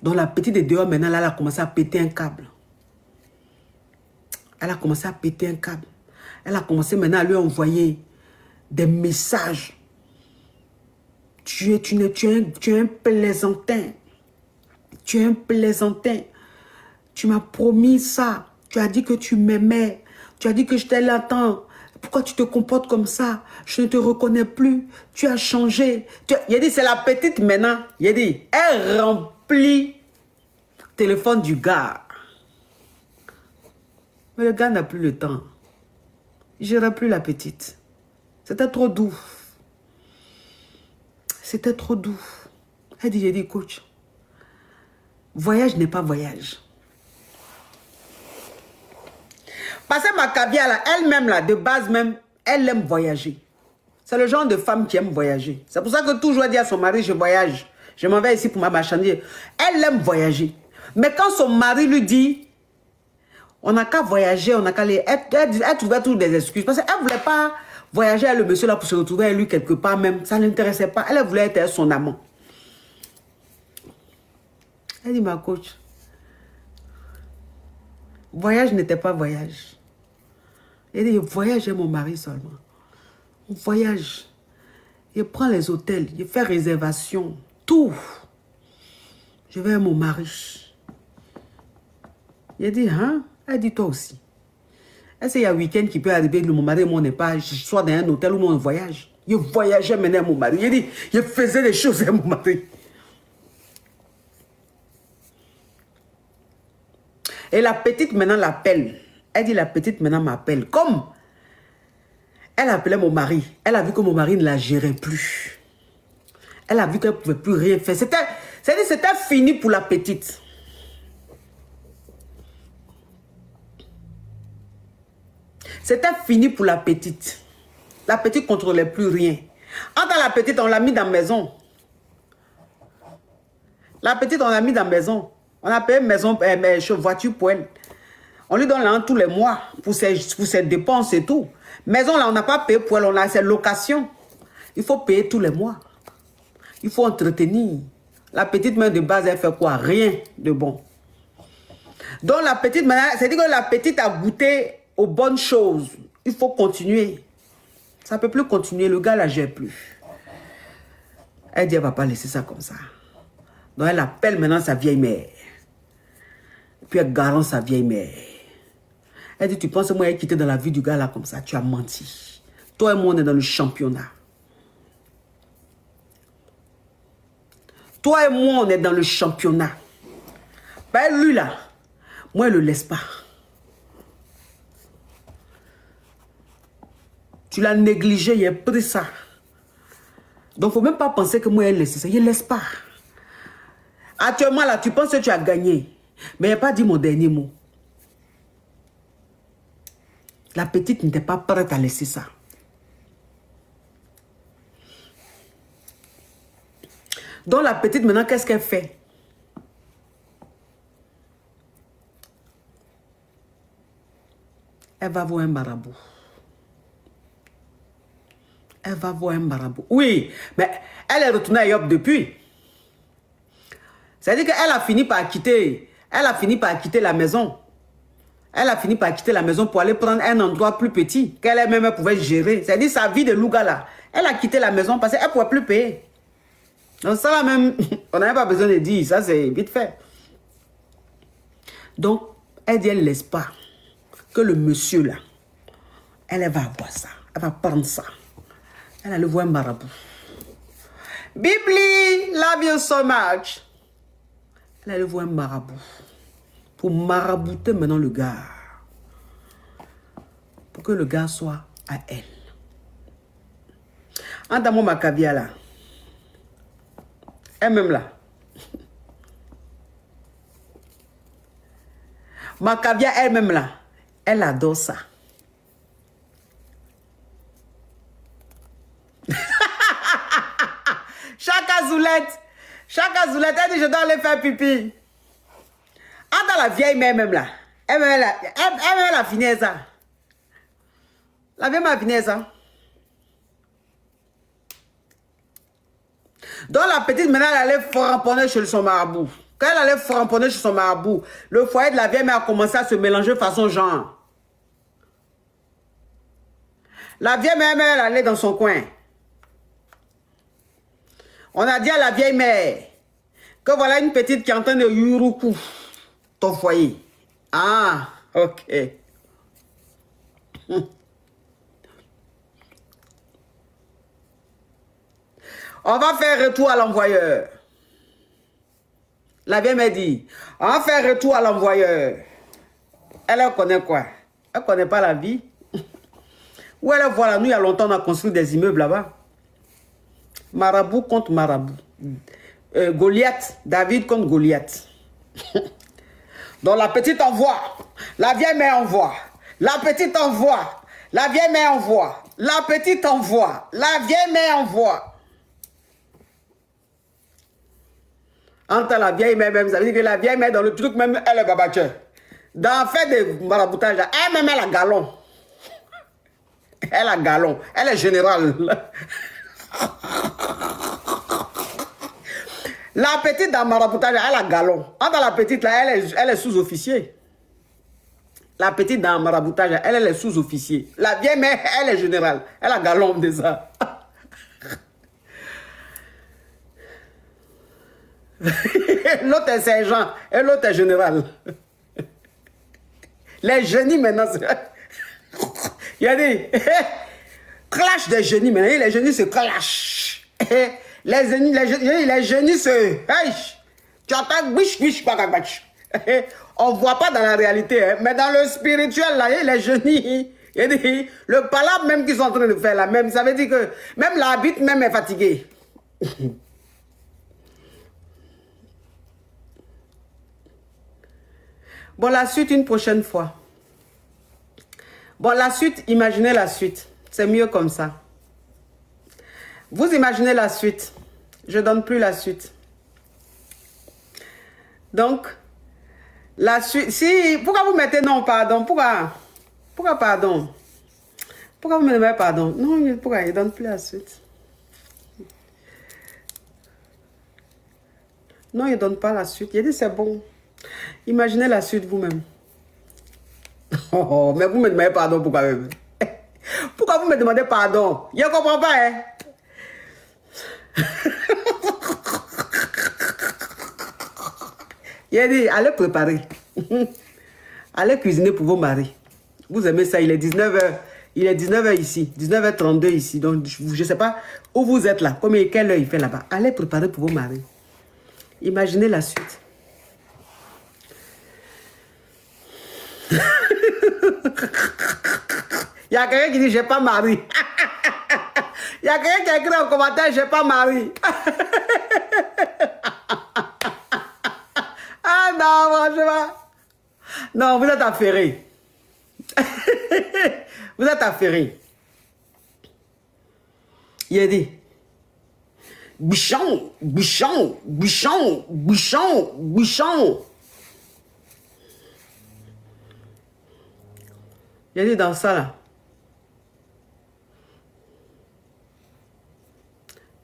Donc la petite est dehors maintenant, là, elle a commencé à péter un câble. Elle a commencé à péter un câble. Elle a commencé maintenant à lui envoyer des messages. Tu es un plaisantin. Tu es un plaisantin. Tu m'as promis ça. Tu as dit que tu m'aimais. Tu as dit que je t'ai longtemps. Pourquoi tu te comportes comme ça? Je ne te reconnais plus. Tu as changé. Il a dit, c'est la petite maintenant. Il a dit, elle remplit le téléphone du gars. Mais le gars n'a plus le temps. Il ne gère plus la petite. C'était trop doux. C'était trop doux. Elle dit, j'ai dit, coach, voyage n'est pas voyage. Parce que ma caviar, là, elle-même, là, de base même, elle aime voyager. C'est le genre de femme qui aime voyager. C'est pour ça que toujours elle dit à son mari, je voyage. Je m'en vais ici pour ma marchandise. Elle aime voyager. Mais quand son mari lui dit, on n'a qu'à voyager, on n'a qu'à aller... Elle trouvait toutes des excuses. Parce qu'elle ne voulait pas voyager avec le monsieur là pour se retrouver avec lui quelque part même. Ça ne l'intéressait pas. Elle voulait être son amant. Elle dit, ma coach, voyage n'était pas voyage. Elle dit, je voyage avec mon mari seulement. On voyage. Je prends les hôtels, je fais réservation, tout. Je vais avec mon mari. Il dit, hein? Elle dit, toi aussi. Est-ce qu'il y a un week-end qui peut arriver que mon mari et moi n'est pas, soit dans un hôtel ou mon voyage? Je voyageais maintenant avec mon mari. Il dit, je faisais des choses avec mon mari. Et la petite maintenant l'appelle. Elle dit, la petite maintenant m'appelle. Comme elle appelait mon mari. Elle a vu que mon mari ne la gérait plus. Elle a vu qu'elle ne pouvait plus rien faire. C'était fini pour la petite. C'était fini pour la petite. La petite ne contrôlait plus rien. Entre la petite, on l'a mis dans la maison. La petite, on l'a mis dans la maison. On a payé maison, voiture pour elle. On lui donne l'argent tous les mois pour ses dépenses et tout. Maison, là, on n'a pas payé pour elle, on a ses locations. Il faut payer tous les mois. Il faut entretenir. La petite main de base, elle fait quoi? Rien de bon. Donc la petite, c'est-à-dire que la petite a goûté aux bonnes choses. Il faut continuer. Ça ne peut plus continuer, le gars ne la gère plus. Elle dit, elle ne va pas laisser ça comme ça. Donc elle appelle maintenant sa vieille mère. Puis elle garant sa vieille mère. Elle dit, tu penses que moi, elle quitté dans la vie du gars là comme ça? Tu as menti. Toi et moi, on est dans le championnat. Toi et moi, on est dans le championnat. Ben lui là, moi, je ne le laisse pas. Tu l'as négligé, il a pris ça. Donc, il ne faut même pas penser que moi, elle laisse ça. Il ne laisse pas. Actuellement, là, tu penses que tu as gagné. Mais il n'a pas dit mon dernier mot. La petite n'était pas prête à laisser ça. Donc, la petite, maintenant, qu'est-ce qu'elle fait? Elle va voir un marabout. Elle va voir un marabout. Oui, mais elle est retournée à Yob depuis. C'est-à-dire qu'elle a fini par quitter. Elle a fini par quitter la maison. Elle a fini par quitter la maison pour aller prendre un endroit plus petit qu'elle-même pouvait gérer. C'est-à-dire sa vie de louga là. Elle a quitté la maison parce qu'elle ne pouvait plus payer. Donc ça là même, on n'avait pas besoin de dire. Ça c'est vite fait. Donc, elle dit, elle ne laisse pas que le monsieur là, elle va avoir ça. Elle va prendre ça. Elle allait voir un marabout. Bibli, love you so much. Elle allait voir un marabout. Pour marabouter maintenant le gars. Pour que le gars soit à elle. Entends-moi ma caviar là. Elle-même là. Ma caviar elle-même là. Elle adore ça. Chaque azoulette, elle dit je dois aller faire pipi. Entends la vieille mère même là. Elle a fini ça. La vieille m'a fini ça. Donc la petite maintenant elle allait framponner chez son marabout. Quand elle allait framponner chez son marabout, le foyer de la vieille mère a commencé à se mélanger façon genre. La vieille mère, elle allait dans son coin. On a dit à la vieille mère que voilà une petite qui est en train de yuruku ton foyer. Ah, ok. On va faire retour à l'envoyeur. La vieille m'a dit, on va faire retour à l'envoyeur. Elle connaît quoi? Elle ne connaît pas la vie. Où elle voit la nuit, il y a longtemps, on a construit des immeubles là-bas. Marabout contre marabout. Goliath, David contre Goliath. Donc la petite envoie. La vieille mère envoie. La petite envoie. La vieille mère envoie. La petite envoie. La vieille mère envoie. Entre la vieille mère même, ça veut dire que la vieille mère dans le truc même, elle est babature. Dans fait des maraboutage, elle-même, elle a galon. Elle a galon. Elle est générale. La petite dans maraboutage, elle a galon. Entre la petite là, elle est sous-officier. La petite dans maraboutage, elle est sous-officier. La vieille mère, elle est générale. Elle a galon déjà. L'autre est sergent et l'autre est général. Les génies maintenant, il y a des clash des génies maintenant. Les génies se clashent. Les génies se... Tu entends biche, biche, bagabache. On ne voit pas dans la réalité, hein, mais dans le spirituel, là, les génies, le palabre même qu'ils sont en train de faire là, même, ça veut dire que même l'arbitre même est fatigué. Bon, la suite une prochaine fois. Bon, la suite, imaginez la suite. C'est mieux comme ça. Vous imaginez la suite. Je ne donne plus la suite. Donc, la suite... Si, pourquoi vous mettez non, pardon? Pourquoi pardon? Pourquoi vous mettez pardon? Non, pourquoi il ne donne plus la suite? Non, il ne donne pas la suite. Il dit c'est bon. Imaginez la suite vous-même. Oh, mais vous me demandez pardon pourquoi même? Pourquoi vous me demandez pardon? Je ne comprends pas, hein? Il a dit, allez préparer. Allez cuisiner pour vos maris. Vous aimez ça, il est 19h. Il est 19h ici, 19h32 ici. Donc, je ne sais pas où vous êtes là. Quelle heure il fait là-bas? Allez préparer pour vos maris. Imaginez la suite. Il y a quelqu'un qui dit j'ai pas mari. Il y a quelqu'un qui a écrit en commentaire j'ai pas mari. Ah non, franchement. Non, vous êtes affairés. Vous êtes affairés. Il a dit Bichon, Bichon, Bichon, Bichon, Bichon. Il a dit dans ça là.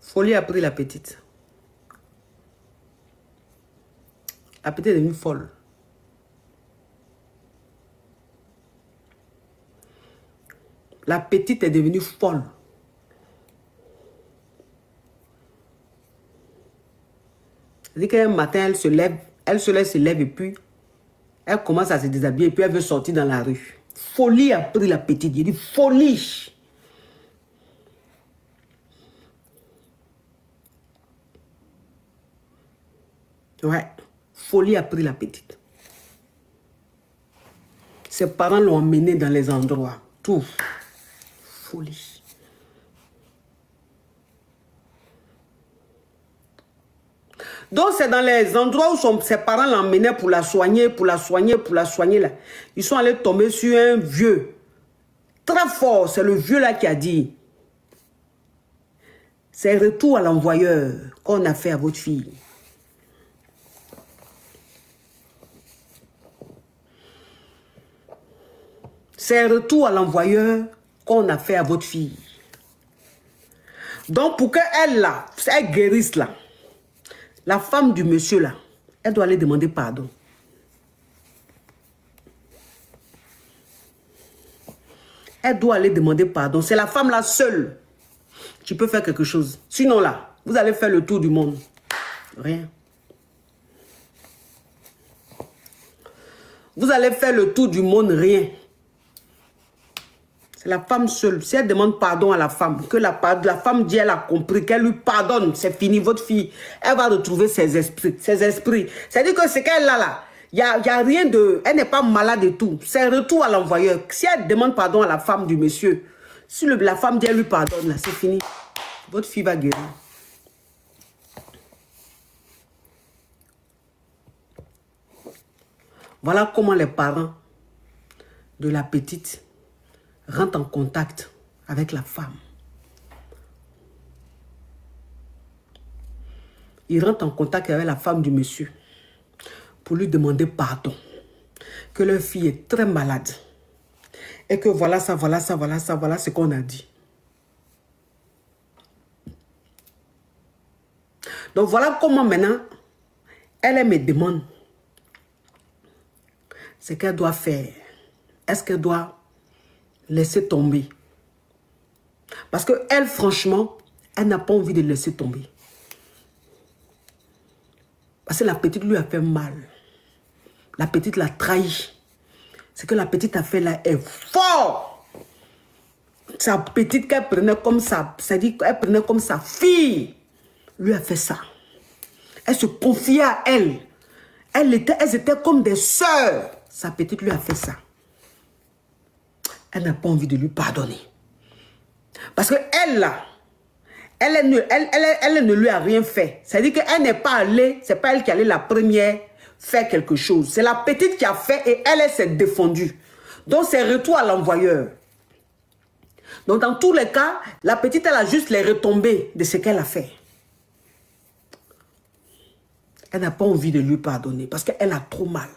Folie a pris la petite. La petite est devenue folle. La petite est devenue folle. Elle dit qu'un matin, elle se lève et puis elle commence à se déshabiller et puis elle veut sortir dans la rue. Folie a pris la petite. Il dit folie. Ouais, folie a pris la petite. Ses parents l'ont emmenée dans les endroits. Tout. Folie. Donc c'est dans les endroits où ses parents l'emmenaient pour la soigner, là. Ils sont allés tomber sur un vieux. Très fort, c'est le vieux là qui a dit. C'est retour à l'envoyeur qu'on a fait à votre fille. C'est retour à l'envoyeur qu'on a fait à votre fille. Donc, pour qu'elle là, elle guérisse là, la femme du monsieur là, Elle doit aller demander pardon. Elle doit aller demander pardon. C'est la femme là seule qui peut faire quelque chose. Sinon là, vous allez faire le tour du monde. Rien. Vous allez faire le tour du monde, rien. C'est la femme seule. Si elle demande pardon à la femme, que la femme dit, elle a compris, qu'elle lui pardonne, c'est fini, votre fille, elle va retrouver ses esprits. C'est-à-dire que c'est qu'elle a là. Il y a rien de... Elle n'est pas malade et tout. C'est retour à l'envoyeur. Si elle demande pardon à la femme du monsieur, si la femme dit, elle lui pardonne, là, c'est fini. Votre fille va guérir. Voilà comment les parents de la petite rentrent en contact avec la femme. Ils rentrent en contact avec la femme du monsieur pour lui demander pardon. Que leur fille est très malade. Et que voilà ça, voilà ça, voilà ça, voilà ce qu'on a dit. Donc voilà comment maintenant, elle me demande ce qu'elle doit faire. Est-ce qu'elle doit laisser tomber? Parce que elle, franchement, elle n'a pas envie de laisser tomber. Parce que la petite lui a fait mal. La petite l'a trahi. Ce que la petite a fait là est fort. Sa petite qu'elle prenait comme ça, c'est-à-dire qu'elle prenait comme sa fille, lui a fait ça. Elle se confiait à elle. Elles étaient comme des sœurs. Sa petite lui a fait ça. Elle n'a pas envie de lui pardonner. Parce que elle là, elle ne lui a rien fait. C'est-à-dire qu'elle n'est pas allée, c'est pas elle qui allait la première faire quelque chose. C'est la petite qui a fait et elle s'est défendue. Donc c'est retour à l'envoyeur. Donc dans tous les cas, la petite, elle a juste les retombées de ce qu'elle a fait. Elle n'a pas envie de lui pardonner parce qu'elle a trop mal.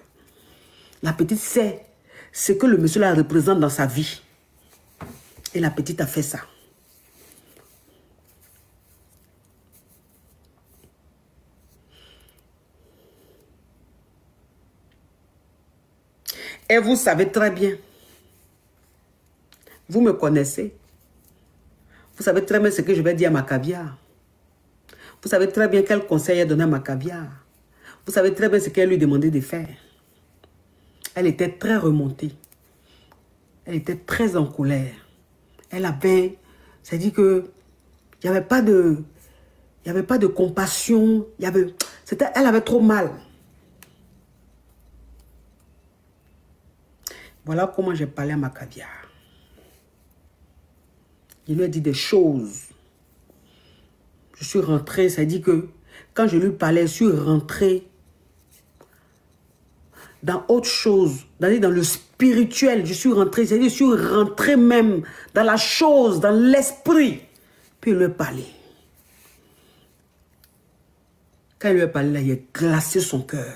La petite sait ce que le monsieur la représente dans sa vie. Et la petite a fait ça. Et vous savez très bien. Vous me connaissez. Vous savez très bien ce que je vais dire à ma caviar. Vous savez très bien quel conseil elle donnait à ma caviar. Vous savez très bien ce qu'elle lui demandait de faire. Elle était très remontée. Elle était très en colère. Elle avait... C'est-à-dire que il n'y avait pas de compassion. Elle avait trop mal. Voilà comment j'ai parlé à ma caviar. Je lui ai dit des choses. Je suis rentrée, c'est-à-dire que quand je lui parlais, je suis rentrée dans autre chose, dans le spirituel. Je suis rentrée, c'est-à-dire je suis rentrée même dans la chose, dans l'esprit. Puis il lui a parlé. Quand il lui a parlé, là, il a glacé son cœur.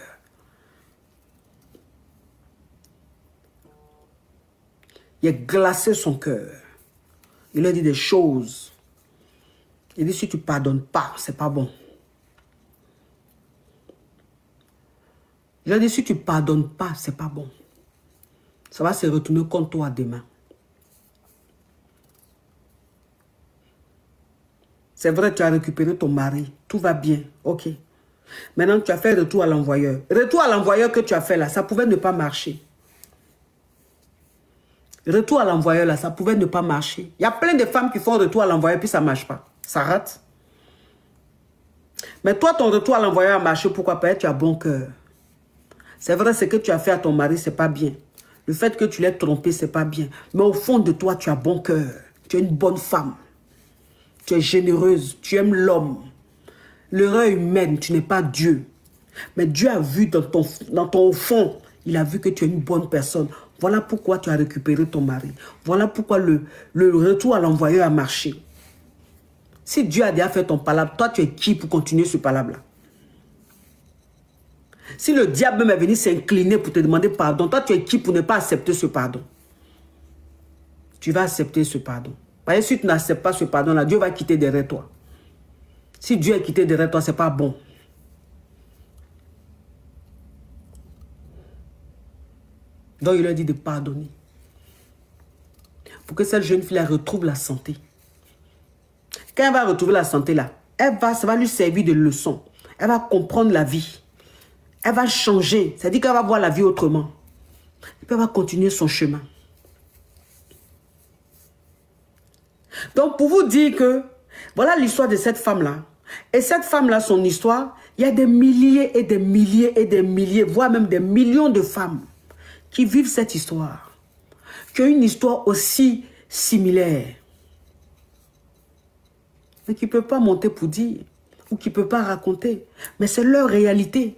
Il a glacé son cœur. Il lui a dit des choses. Il dit, si tu ne pardonnes pas, c'est pas bon. Il a dit, si tu ne pardonnes pas, c'est pas bon. Ça va se retourner contre toi demain. C'est vrai, tu as récupéré ton mari. Tout va bien. Ok. Maintenant, tu as fait retour à l'envoyeur. Retour à l'envoyeur que tu as fait là, ça pouvait ne pas marcher. Retour à l'envoyeur là, ça pouvait ne pas marcher. Il y a plein de femmes qui font retour à l'envoyeur puis ça ne marche pas. Ça rate. Mais toi, ton retour à l'envoyeur a marché. Pourquoi pas? Tu as bon cœur. C'est vrai, ce que tu as fait à ton mari, c'est pas bien. Le fait que tu l'aies trompé, c'est pas bien. Mais au fond de toi, tu as bon cœur. Tu es une bonne femme. Tu es généreuse. Tu aimes l'homme. L'erreur humaine, tu n'es pas Dieu. Mais Dieu a vu dans ton fond, il a vu que tu es une bonne personne. Voilà pourquoi tu as récupéré ton mari. Voilà pourquoi le retour à l'envoyeur a marché. Si Dieu a déjà fait ton palabre, toi tu es qui pour continuer ce palabre-là? Si le diable même est venu s'incliner pour te demander pardon, toi tu es qui pour ne pas accepter ce pardon? Tu vas accepter ce pardon. Parce que si tu n'acceptes pas ce pardon-là, Dieu va quitter derrière toi. Si Dieu est quitté derrière toi, ce n'est pas bon. Donc il leur dit de pardonner. Pour que cette jeune fille retrouve la santé. Quand elle va retrouver la santé là, ça va lui servir de leçon. Elle va comprendre la vie. Elle va changer. C'est-à-dire qu'elle va voir la vie autrement. Et puis elle va continuer son chemin. Donc pour vous dire que, voilà l'histoire de cette femme-là. Et cette femme-là, son histoire, il y a des milliers et des milliers et des milliers, voire même des millions de femmes qui vivent cette histoire. Qui ont une histoire aussi similaire. Mais qui ne peut pas monter pour dire, ou qui ne peut pas raconter. Mais c'est leur réalité.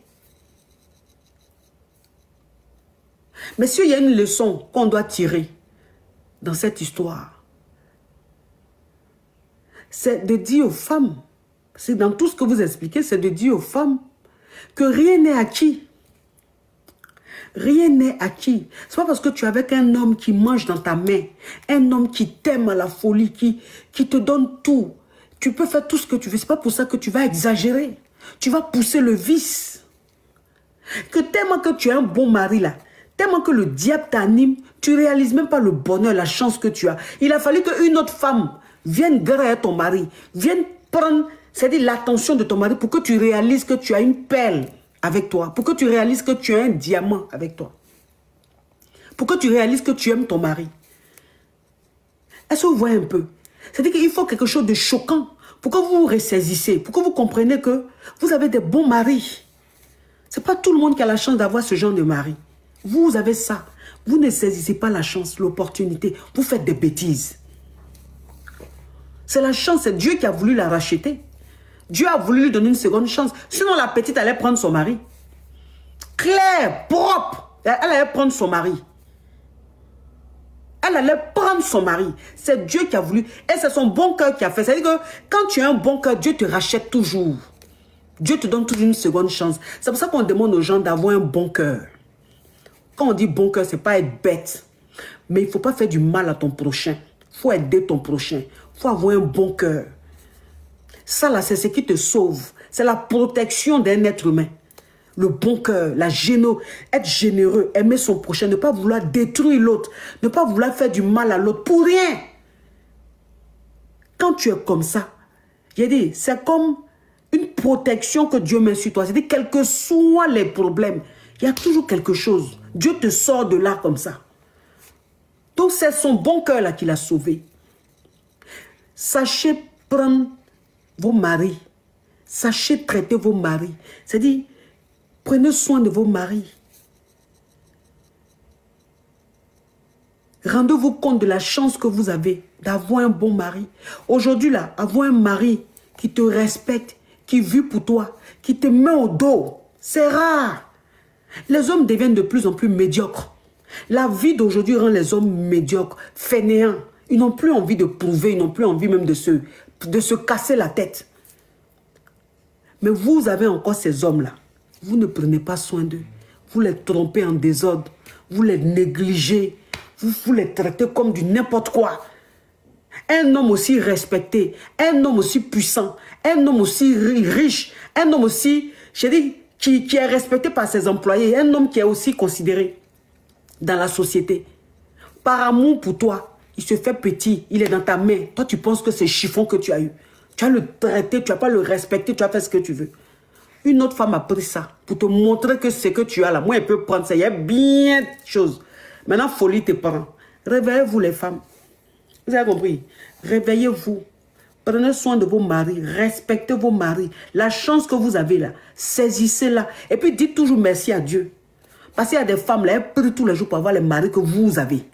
Mais s'il y a une leçon qu'on doit tirer dans cette histoire, c'est de dire aux femmes, c'est dans tout ce que vous expliquez, c'est de dire aux femmes que rien n'est acquis. Rien n'est acquis. Ce n'est pas parce que tu es avec un homme qui mange dans ta main, un homme qui t'aime à la folie, qui te donne tout. Tu peux faire tout ce que tu veux. Ce n'est pas pour ça que tu vas exagérer. Tu vas pousser le vice. Que tellement que tu es un bon mari là, tellement que le diable t'anime, tu ne réalises même pas le bonheur, la chance que tu as. Il a fallu qu'une autre femme vienne grailler ton mari, vienne prendre, c'est-à-dire l'attention de ton mari pour que tu réalises que tu as une perle avec toi, pour que tu réalises que tu as un diamant avec toi, pour que tu réalises que tu aimes ton mari. Est-ce que vous voyez un peu? C'est-à-dire qu'il faut quelque chose de choquant pour que vous vous ressaisissez, pour que vous compreniez que vous avez des bons maris. Ce n'est pas tout le monde qui a la chance d'avoir ce genre de mari. Vous avez ça. Vous ne saisissez pas la chance, l'opportunité. Vous faites des bêtises. C'est la chance, c'est Dieu qui a voulu la racheter. Dieu a voulu lui donner une seconde chance. Sinon, la petite allait prendre son mari. Claire, propre. Elle allait prendre son mari. Elle allait prendre son mari. C'est Dieu qui a voulu. Et c'est son bon cœur qui a fait. C'est-à-dire que quand tu as un bon cœur, Dieu te rachète toujours. Dieu te donne toujours une seconde chance. C'est pour ça qu'on demande aux gens d'avoir un bon cœur. Quand on dit bon cœur, ce n'est pas être bête. Mais il ne faut pas faire du mal à ton prochain. Il faut aider ton prochain. Il faut avoir un bon cœur. Ça là, c'est ce qui te sauve. C'est la protection d'un être humain. Le bon cœur, être généreux, aimer son prochain, ne pas vouloir détruire l'autre, ne pas vouloir faire du mal à l'autre pour rien. Quand tu es comme ça, c'est comme une protection que Dieu met sur toi. C'est-à-dire, quels que soient les problèmes, il y a toujours quelque chose. Dieu te sort de là comme ça. Donc, c'est son bon cœur là qui l'a sauvé. Sachez prendre vos maris. Sachez traiter vos maris. C'est-à-dire, prenez soin de vos maris. Rendez-vous compte de la chance que vous avez d'avoir un bon mari. Aujourd'hui, là, avoir un mari qui te respecte, qui vit pour toi, qui te met au dos, c'est rare. Les hommes deviennent de plus en plus médiocres. La vie d'aujourd'hui rend les hommes médiocres, fainéants. Ils n'ont plus envie de prouver, ils n'ont plus envie même de se casser la tête. Mais vous avez encore ces hommes-là. Vous ne prenez pas soin d'eux. Vous les trompez en désordre. Vous les négligez. Vous les traitez comme du n'importe quoi. Un homme aussi respecté, un homme aussi puissant, un homme aussi riche, un homme aussi, qui est respecté par ses employés, un homme qui est aussi considéré dans la société. Par amour pour toi, il se fait petit, il est dans ta main. Toi, tu penses que c'est chiffon que tu as eu. Tu vas le traiter, tu vas pas le respecter, tu vas faire ce que tu veux. Une autre femme a pris ça pour te montrer que ce que tu as là, moi, elle peut prendre ça. Il y a bien de choses. Maintenant, folie te prend. Réveillez-vous les femmes. Vous avez compris? Réveillez-vous. Prenez soin de vos maris. Respectez vos maris. La chance que vous avez là, saisissez-la. Et puis, dites toujours merci à Dieu. Parce qu'il y a des femmes là, elles prient tous les jours pour avoir les maris que vous avez.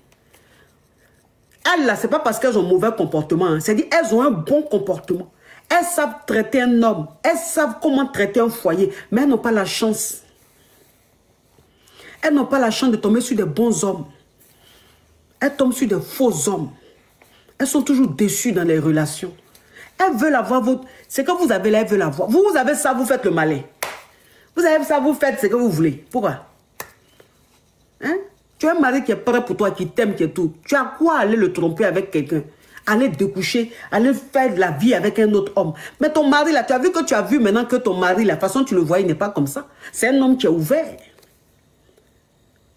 Elles là, ce n'est pas parce qu'elles ont un mauvais comportement. Hein. C'est-à-dire qu'elles ont un bon comportement. Elles savent traiter un homme. Elles savent comment traiter un foyer. Mais elles n'ont pas la chance. Elles n'ont pas la chance de tomber sur des bons hommes. Elles tombent sur des faux hommes. Elles sont toujours déçues dans les relations. Elles veulent avoir votre... Ce que vous avez là, elles veulent avoir. Vous avez ça, vous faites le malin. Vous avez ça, vous faites ce que vous voulez. Pourquoi? Hein? Tu as un mari qui est prêt pour toi, qui t'aime, qui est tout. Tu as quoi aller le tromper avec quelqu'un? Aller découcher, aller faire de la vie avec un autre homme. Mais ton mari là, tu as vu maintenant que ton mari, la façon dont tu le vois, il n'est pas comme ça. C'est un homme qui est ouvert.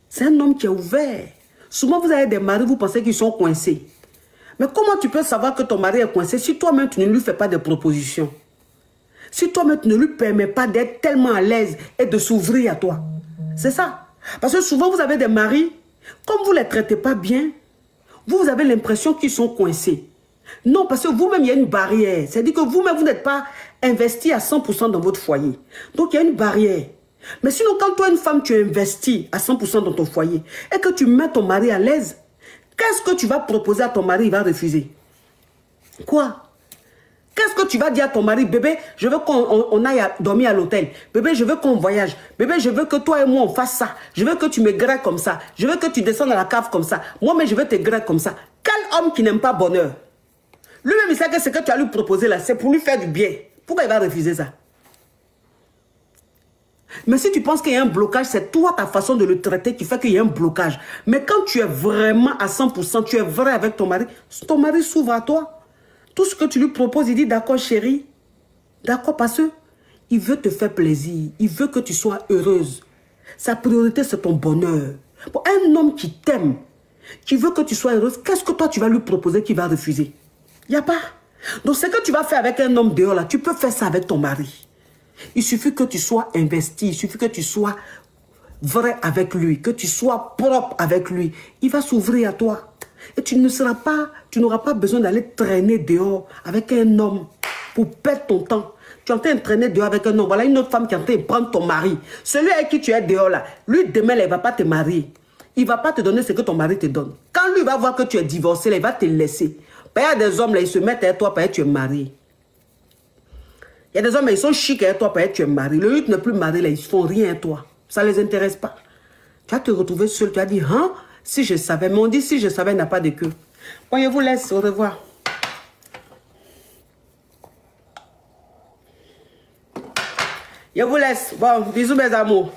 C'est un homme qui est ouvert. Souvent, vous avez des maris, vous pensez qu'ils sont coincés. Mais comment tu peux savoir que ton mari est coincé si toi-même, tu ne lui fais pas de propositions? Si toi-même, tu ne lui permets pas d'être tellement à l'aise et de s'ouvrir à toi. C'est ça. Parce que souvent, vous avez des maris, comme vous ne les traitez pas bien, vous avez l'impression qu'ils sont coincés. Non, parce que vous-même, il y a une barrière. C'est-à-dire que vous-même, vous n'êtes pas investi à 100% dans votre foyer. Donc, il y a une barrière. Mais sinon, quand toi, une femme, tu investis à 100% dans ton foyer et que tu mets ton mari à l'aise, qu'est-ce que tu vas proposer à ton mari? Il va refuser. Quoi? Qu'est-ce que tu vas dire à ton mari? Bébé, je veux qu'on aille dormir à l'hôtel. Bébé, je veux qu'on voyage. Bébé, je veux que toi et moi, on fasse ça. Je veux que tu me grèves comme ça. Je veux que tu descendes à la cave comme ça. Moi, mais je veux te grèves comme ça. Quel homme qui n'aime pas bonheur? Lui-même, il sait que ce que tu as lui proposé là, c'est pour lui faire du bien. Pourquoi il va refuser ça? Mais si tu penses qu'il y a un blocage, c'est toi, ta façon de le traiter qui fait qu'il y a un blocage. Mais quand tu es vraiment à 100%, tu es vrai avec ton mari s'ouvre à toi. Tout ce que tu lui proposes, il dit d'accord chérie. D'accord parce qu'il veut te faire plaisir. Il veut que tu sois heureuse. Sa priorité, c'est ton bonheur. Pour un homme qui t'aime, qui veut que tu sois heureuse, qu'est-ce que toi tu vas lui proposer qu'il va refuser? Il n'y a pas. Donc ce que tu vas faire avec un homme dehors là, tu peux faire ça avec ton mari. Il suffit que tu sois investi, il suffit que tu sois vrai avec lui, que tu sois propre avec lui. Il va s'ouvrir à toi. Et tu n'auras pas besoin d'aller traîner dehors avec un homme pour perdre ton temps. Tu es en train de traîner dehors avec un homme. Voilà une autre femme qui est en train de prendre ton mari. Celui avec qui tu es dehors là, lui demain là, il ne va pas te marier. Il ne va pas te donner ce que ton mari te donne. Quand lui va voir que tu es divorcé, là, il va te laisser. Il y a des hommes là, ils se mettent à toi parce que tu es marié. Il y a des hommes, ils sont chics à toi parce que tu es marié. Le but n'est plus marié, là, ils ne font rien à toi. Ça ne les intéresse pas. Tu vas te retrouver seul. Tu vas dire, hein, si je savais. Mais on dit, si je savais, n'a pas de queue. Bon, je vous laisse. Au revoir. Je vous laisse. Bon, bisous mes amours.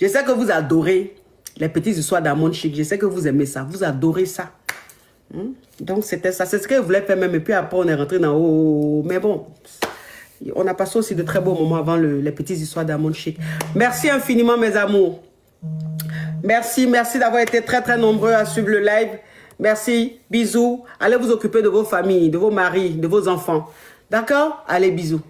Je sais que vous adorez les petites histoires d'amour chic. Je sais que vous aimez ça. Vous adorez ça. Donc, c'était ça. C'est ce que je voulais faire même. Et puis après, on est rentré dans... Oh, mais bon... On a passé aussi de très beaux moments avant les petites histoires d'amour chic. Merci infiniment, mes amours. Merci d'avoir été très, très nombreux à suivre le live. Merci, bisous. Allez vous occuper de vos familles, de vos maris, de vos enfants. D'accord? Allez, bisous.